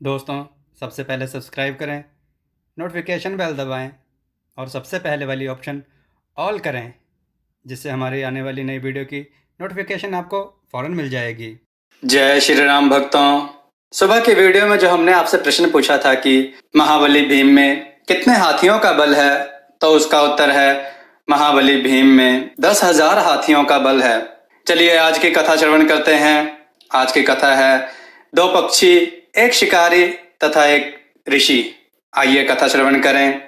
दोस्तों, सबसे पहले सब्सक्राइब करें, नोटिफिकेशन बेल दबाएं और सबसे पहले वाली ऑप्शन ऑल करें, जिससे हमारी आने वाली नई वीडियो की नोटिफिकेशन आपको फ़ौरन मिल जाएगी। जय श्री राम भक्तों। सुबह की वीडियो में जो हमने आपसे प्रश्न पूछा था कि महाबली भीम में कितने हाथियों का बल है, तो उसका उत्तर है महाबली भीम में 10,000 हाथियों का बल है। चलिए आज की कथा श्रवण करते हैं। आज की कथा है दो पक्षी, एक शिकारी तथा एक ऋषि। आइए कथा श्रवण करें।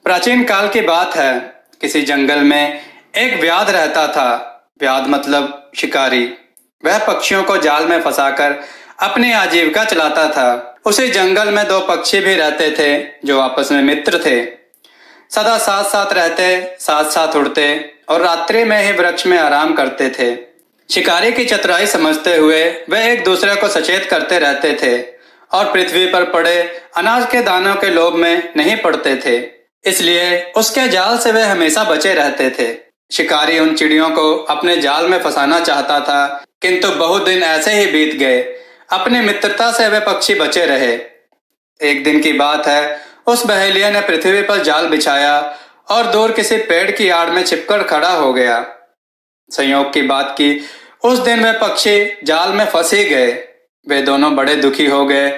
प्राचीन काल की बात है। किसी जंगल में एक व्याध रहता था। व्याध मतलब शिकारी। वह पक्षियों को जाल में फंसाकर अपनी आजीविका चलाता था। उसी जंगल में दो पक्षी भी रहते थे जो आपस में मित्र थे। सदा साथ साथ रहते, साथ साथ उड़ते और रात्रि में ही वृक्ष में आराम करते थे। शिकारी की चतुराई समझते हुए वे एक दूसरे को सचेत करते रहते थे और पृथ्वी पर पड़े अनाज के दानों के लोभ में नहीं पड़ते थे। इसलिए उसके जाल से वे हमेशा बचे रहते थे। शिकारी उन चिड़ियों को अपने जाल में फंसाना चाहता था, किंतु बहुत दिन ऐसे ही बीत गए। अपनी मित्रता से वे पक्षी बचे रहे। एक दिन की बात है, उस बहेलिया ने पृथ्वी पर जाल बिछाया और दूर किसी पेड़ की आड़ में छिपकर खड़ा हो गया। संयोग की बात की उस दिन वे पक्षी जाल में फंस ही गए। वे दोनों बड़े दुखी हो गए।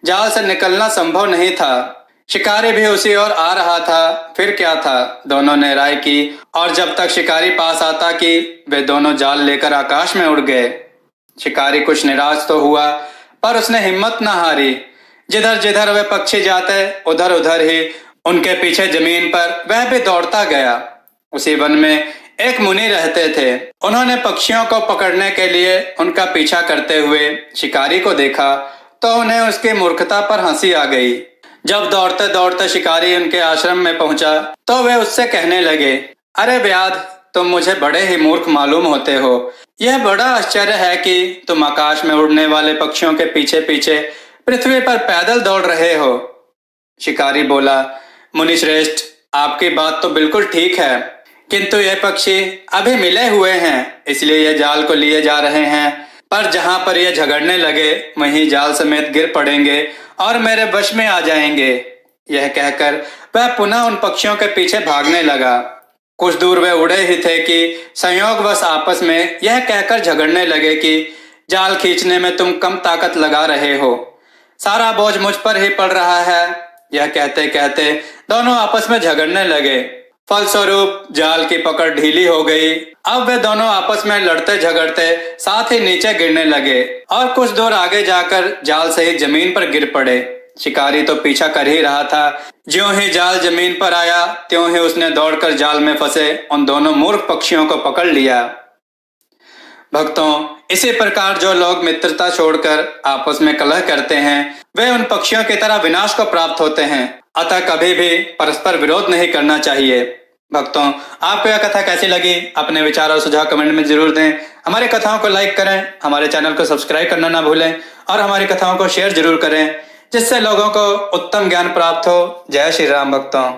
जाल से निकलना संभव नहीं था। शिकारी भी उसी ओर आ रहा था। फिर क्या था, दोनों ने राय की और जब तक शिकारी पास आता कि वे दोनों जाल लेकर आकाश में उड़ गए। शिकारी कुछ निराश तो हुआ, पर उसने हिम्मत न हारी। जिधर जिधर वे पक्षी जाते उधर उधर ही उनके पीछे जमीन पर वह भी दौड़ता गया। उसी वन में एक मुनि रहते थे। उन्होंने पक्षियों को पकड़ने के लिए उनका पीछा करते हुए शिकारी को देखा तो उन्हें उसकी मूर्खता पर हंसी आ गई। जब दौड़ते दौड़ते शिकारी उनके आश्रम में पहुंचा तो वे उससे कहने लगे, अरे व्याध, तुम मुझे बड़े ही मूर्ख मालूम होते हो। यह बड़ा आश्चर्य है कि तुम आकाश में उड़ने वाले पक्षियों के पीछे पीछे पृथ्वी पर पैदल दौड़ रहे हो। शिकारी बोला, मुनि श्रेष्ठ, आपकी बात तो बिल्कुल ठीक है, किंतु ये पक्षी अभी मिले हुए हैं, इसलिए ये जाल को लिए जा रहे हैं। पर जहां पर ये झगड़ने लगे वहीं जाल समेत गिर पड़ेंगे और मेरे वश में आ जाएंगे। यह कहकर वह पुनः उन पक्षियों के पीछे भागने लगा। कुछ दूर वे उड़े ही थे कि संयोगवश आपस में यह कहकर झगड़ने लगे कि जाल खींचने में तुम कम ताकत लगा रहे हो, सारा बोझ मुझ पर ही पड़ रहा है। यह कहते कहते दोनों आपस में झगड़ने लगे। फलस्वरूप जाल की पकड़ ढीली हो गई। अब वे दोनों आपस में लड़ते झगड़ते साथ ही नीचे गिरने लगे और कुछ दूर आगे जाकर जाल सहित जमीन पर गिर पड़े। शिकारी तो पीछा कर ही रहा था। ज्यों ही जाल जमीन पर आया त्यों ही उसने दौड़कर जाल में फंसे उन दोनों मूर्ख पक्षियों को पकड़ लिया। भक्तों, इसी प्रकार जो लोग मित्रता छोड़कर आपस में कलह करते हैं वे उन पक्षियों की तरह विनाश को प्राप्त होते हैं। अतः कभी भी परस्पर विरोध नहीं करना चाहिए। भक्तों, आपको यह कथा कैसी लगी? अपने विचार और सुझाव कमेंट में जरूर दें। हमारी कथाओं को लाइक करें, हमारे चैनल को सब्सक्राइब करना ना भूलें और हमारी कथाओं को शेयर जरूर करें, जिससे लोगों को उत्तम ज्ञान प्राप्त हो। जय श्री राम भक्तों।